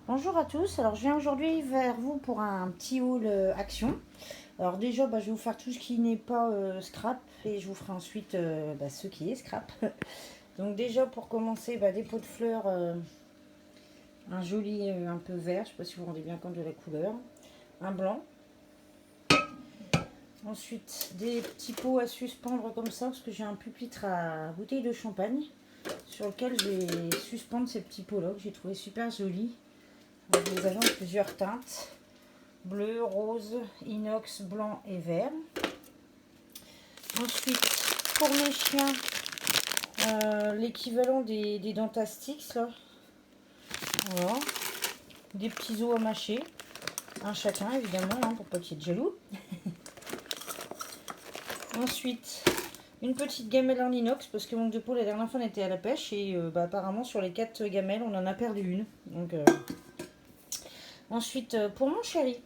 Bonjour à tous, alors je viens aujourd'hui vers vous pour un petit haul action. Alors déjà je vais vous faire tout ce qui n'est pas scrap et je vous ferai ensuite ce qui est scrap. Donc déjà pour commencer des pots de fleurs, un joli un peu vert, je ne sais pas si vous vous rendez bien compte de la couleur, un blanc. Ensuite des petits pots à suspendre comme ça parce que j'ai un pupitre à bouteille de champagne sur lequel je vais suspendre ces petits pots là que j'ai trouvé super jolis. Vous les avez en plusieurs teintes, bleu, rose, inox, blanc et vert. Ensuite, pour mes chiens, l'équivalent des Dentastix, là. Voilà. Des petits os à mâcher, un chacun évidemment, pour pas qu'il y ait de jaloux. Ensuite, une petite gamelle en inox, parce que manque de peau, la dernière fois on était à la pêche, et apparemment sur les 4 gamelles, on en a perdu une. Donc, ensuite, pour mon chéri,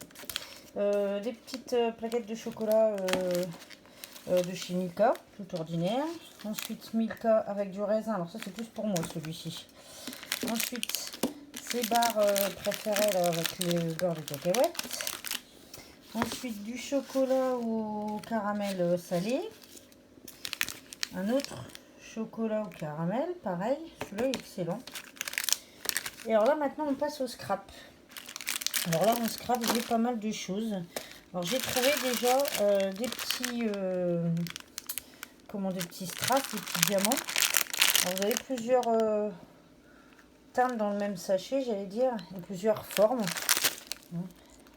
des petites plaquettes de chocolat de chez Milka, tout ordinaire. Ensuite, Milka avec du raisin. Alors ça, c'est plus pour moi, celui-ci. Ensuite, ces barres préférées là, avec le beurre de cacahuète. Ensuite, du chocolat au caramel salé. Un autre chocolat au caramel, pareil. Celui-là est excellent. Et alors là, maintenant, on passe au scrap. Alors là, en scrap, j'ai pas mal de choses. Alors j'ai trouvé déjà des petits des petits strass, des petits diamants. Alors, vous avez plusieurs teintes dans le même sachet, j'allais dire, et plusieurs formes.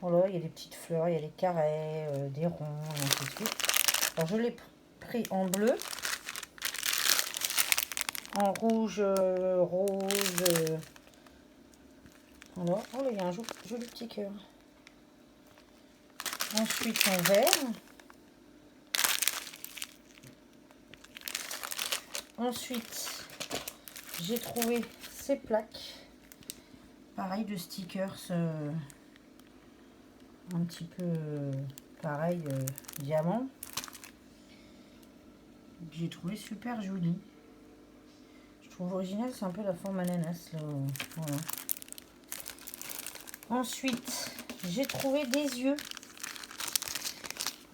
Voilà, il y a des petites fleurs, il y a des carrés, des ronds, et ainsi de suite. Alors je l'ai pris en bleu, en rouge, rose. Voilà. Oh là, il y a un joli petit cœur. Ensuite en vert. Ensuite, j'ai trouvé ces plaques, pareil de stickers, un petit peu pareil, diamant. J'ai trouvé super joli. Je trouve original, c'est un peu la forme ananas là. Voilà. Ensuite, j'ai trouvé des yeux.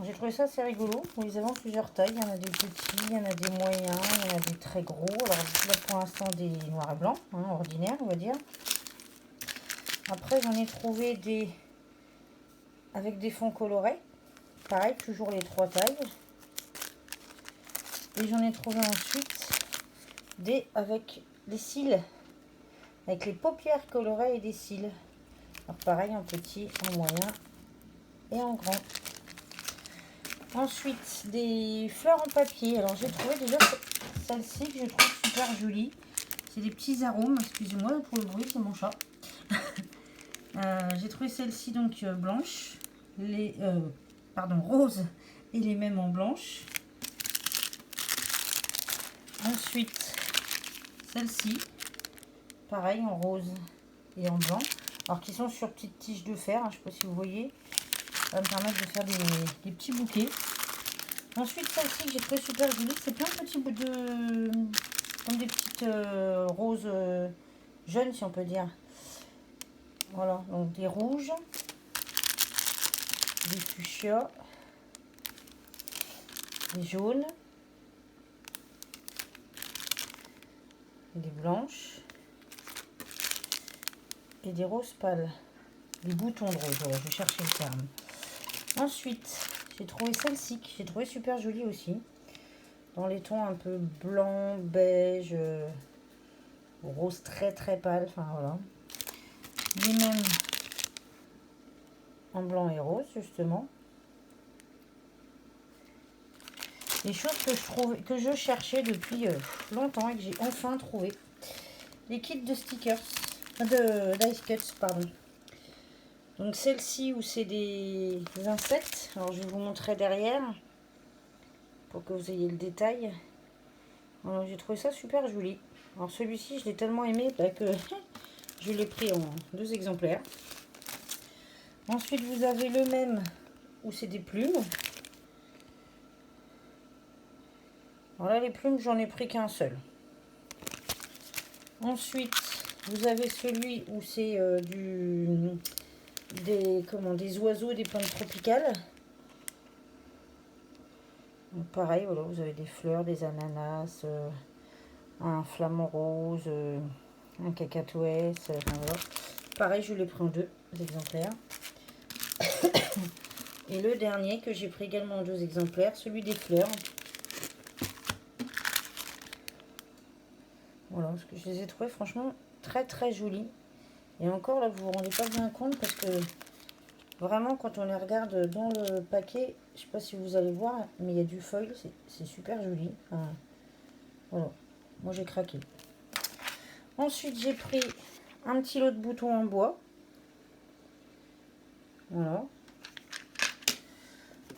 J'ai trouvé ça assez rigolo. Vous les avez en plusieurs tailles. Il y en a des petits, il y en a des moyens, il y en a des très gros. Alors là pour l'instant des noirs et blancs, ordinaires on va dire. Après j'en ai trouvé des avec des fonds colorés. Pareil, toujours les 3 tailles. Et j'en ai trouvé ensuite des avec des cils. Avec les paupières colorées et des cils. Alors pareil, en petit, en moyen et en grand. Ensuite, des fleurs en papier. Alors j'ai trouvé déjà celle-ci que je trouve super jolie. C'est des petits arômes, excusez-moi pour le bruit, c'est mon chat. J'ai trouvé celle-ci donc blanche, rose et les mêmes en blanche. Ensuite, celle-ci, pareil en rose et en blanc. Alors qui sont sur petites tiges de fer, je ne sais pas si vous voyez. Ça va me permettre de faire des petits bouquets. Ensuite, celle-ci que j'ai trouvé super jolie, c'est plein de petits bouts de... comme des petites roses jeunes, si on peut dire. Voilà, donc des rouges, des fuchsias, des jaunes, des blanches et des roses pâles. Des boutons de rose, voilà, je cherchais le terme. Ensuite, j'ai trouvé celle-ci que j'ai trouvé super jolie aussi. Dans les tons un peu blanc, beige, rose très très pâle, enfin voilà. Les mêmes en blanc et rose justement. Les choses que je cherchais depuis longtemps et que j'ai enfin trouvé. Les kits de stickers, d'ice cuts, pardon. Donc celle-ci où c'est des insectes. Alors je vais vous montrer derrière pour que vous ayez le détail. Alors j'ai trouvé ça super joli. Alors celui-ci je l'ai tellement aimé que je l'ai pris en 2 exemplaires. Ensuite vous avez le même où c'est des plumes. Alors là les plumes j'en ai pris qu'un seul. Ensuite Vous avez celui où c'est des oiseaux, des plantes tropicales. Donc pareil, voilà, vous avez des fleurs, des ananas, un flamant rose, un cacatoès. Enfin, voilà. Pareil, je l'ai pris en 2 exemplaires. Et le dernier que j'ai pris également en 2 exemplaires, celui des fleurs. Voilà, parce que je les ai trouvés franchement très très jolis. Et encore là, vous vous rendez pas bien compte parce que vraiment quand on les regarde dans le paquet, je sais pas si vous allez voir, mais il y a du foil, c'est super joli. Enfin, voilà, moi j'ai craqué. Ensuite j'ai pris un petit lot de boutons en bois. Voilà.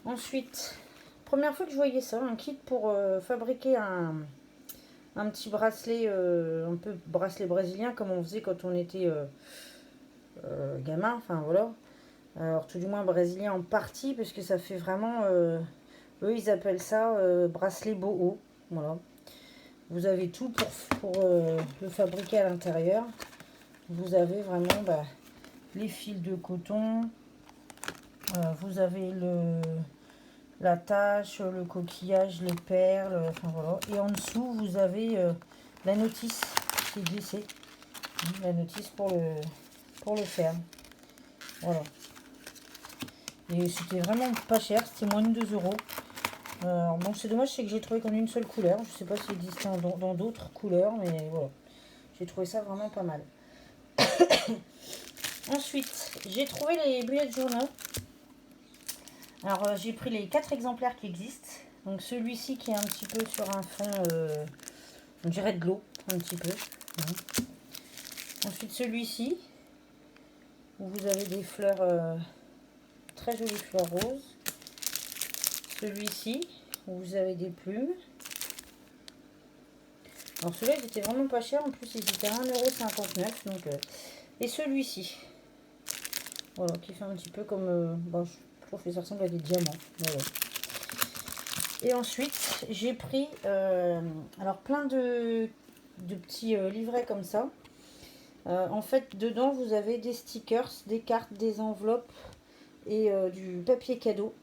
Ensuite, première fois que je voyais ça, un kit pour fabriquer un petit bracelet, un peu bracelet brésilien comme on faisait quand on était gamin, enfin voilà. Alors tout du moins brésilien en partie, parce que ça fait vraiment, eux ils appellent ça bracelet boho. Voilà. Vous avez tout pour le fabriquer à l'intérieur. Vous avez vraiment les fils de coton, vous avez la tache, le coquillage, les perles, enfin voilà. Et en dessous vous avez la notice qui est glissée, la notice pour le faire. Voilà. Et c'était vraiment pas cher, c'était moins de 2 euros. Bon, c'est dommage, c'est que j'ai trouvé qu'en une seule couleur. Je sais pas s'il existait dans d'autres couleurs, mais voilà. J'ai trouvé ça vraiment pas mal. Ensuite, j'ai trouvé les bullet journal. Alors, j'ai pris les 4 exemplaires qui existent. Donc, celui-ci qui est un petit peu sur un fond, on dirait de l'eau, un petit peu. Ensuite, celui-ci, où vous avez des fleurs, très jolies fleurs roses. Celui-ci, où vous avez des plumes. Alors celui-là, il était vraiment pas cher. En plus, il était à 1,59 €. Donc, et celui-ci, voilà, qui fait un petit peu comme... je trouve que ça ressemble à des diamants. Voilà. Et ensuite, j'ai pris alors plein de petits livrets comme ça. En fait, dedans, vous avez des stickers, des cartes, des enveloppes et du papier cadeau.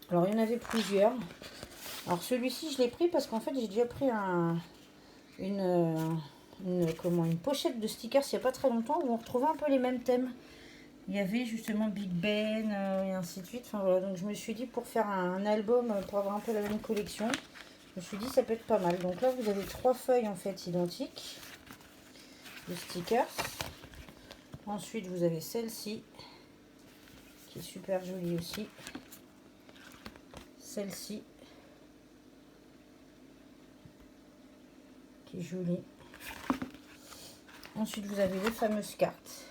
Alors, il y en avait plusieurs. Alors, celui-ci, je l'ai pris parce qu'en fait, j'ai déjà pris une pochette de stickers il n'y a pas très longtemps où on retrouvait un peu les mêmes thèmes. Il y avait justement Big Ben et ainsi de suite. Enfin, voilà. Donc, je me suis dit pour faire un album, pour avoir un peu la même collection, je me suis dit ça peut être pas mal. Donc là, vous avez 3 feuilles en fait identiques de stickers. Ensuite, vous avez celle-ci qui est super jolie aussi. Celle-ci qui est jolie. Ensuite, vous avez les fameuses cartes.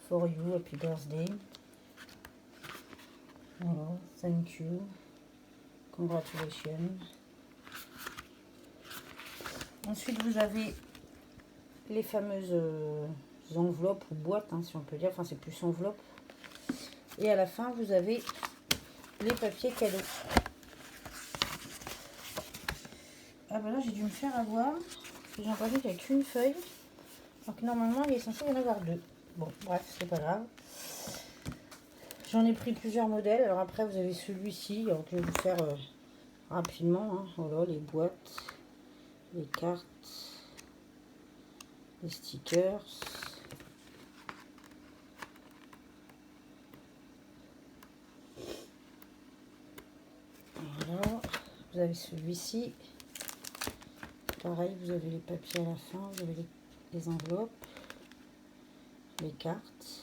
For you, happy birthday. Voilà, thank you. Congratulations. Ensuite, vous avez les fameuses enveloppes ou boîtes, hein, si on peut dire. Enfin, c'est plus enveloppe. Et à la fin, vous avez les papiers cadeaux. Ah ben là, j'ai dû me faire avoir. J'ai l'impression qu'il n'y a qu'une feuille. Donc normalement, il est censé y en avoir 2. Bon, bref, c'est pas grave. J'en ai pris plusieurs modèles. Alors après, vous avez celui-ci. Alors que je vais vous faire rapidement. Hein. Voilà, les boîtes, les cartes, les stickers. Voilà. Vous avez celui-ci. Pareil, vous avez les papiers à la fin. Vous avez les enveloppes, les cartes,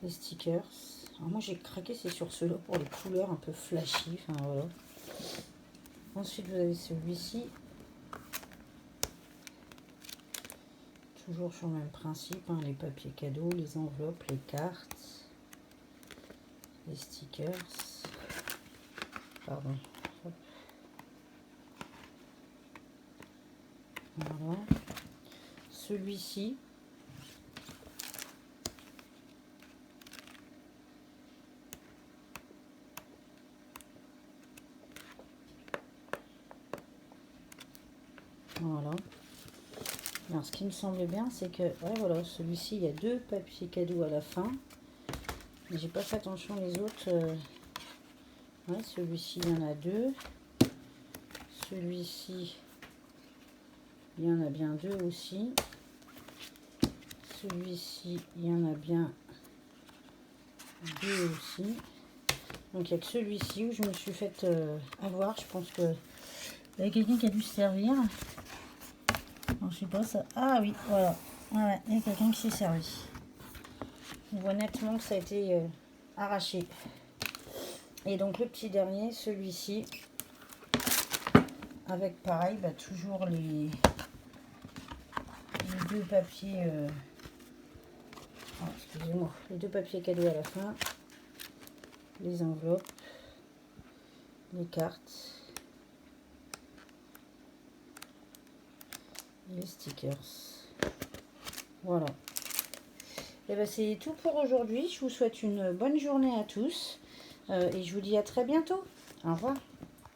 les stickers. Alors moi j'ai craqué, c'est sur ceux-là pour les couleurs un peu flashy. Enfin voilà. Ensuite vous avez celui-ci. Toujours sur le même principe, hein, les papiers cadeaux, les enveloppes, les cartes, les stickers. Pardon. Hop. Voilà. Celui-ci. Voilà. Alors, ce qui me semblait bien, c'est que, ouais, voilà, celui-ci, il y a 2 papiers cadeaux à la fin. Mais j'ai pas fait attention les autres. Ouais, celui-ci, il y en a 2. Celui-ci, il y en a bien 2 aussi. Celui-ci, il y en a bien 2 aussi. Donc, il n'y a que celui-ci où je me suis fait avoir. Je pense que il y a quelqu'un qui a dû se servir. Alors, je sais pas ça. Ah oui, voilà. Ouais, il y a quelqu'un qui s'est servi. On voit nettement que ça a été arraché. Et donc le petit dernier, celui-ci, avec pareil, bah, toujours les 2 papiers. Excusez-moi, les 2 papiers cadeaux à la fin. Les enveloppes, les cartes, les stickers. Voilà. Et ben c'est tout pour aujourd'hui. Je vous souhaite une bonne journée à tous et je vous dis à très bientôt. Au revoir.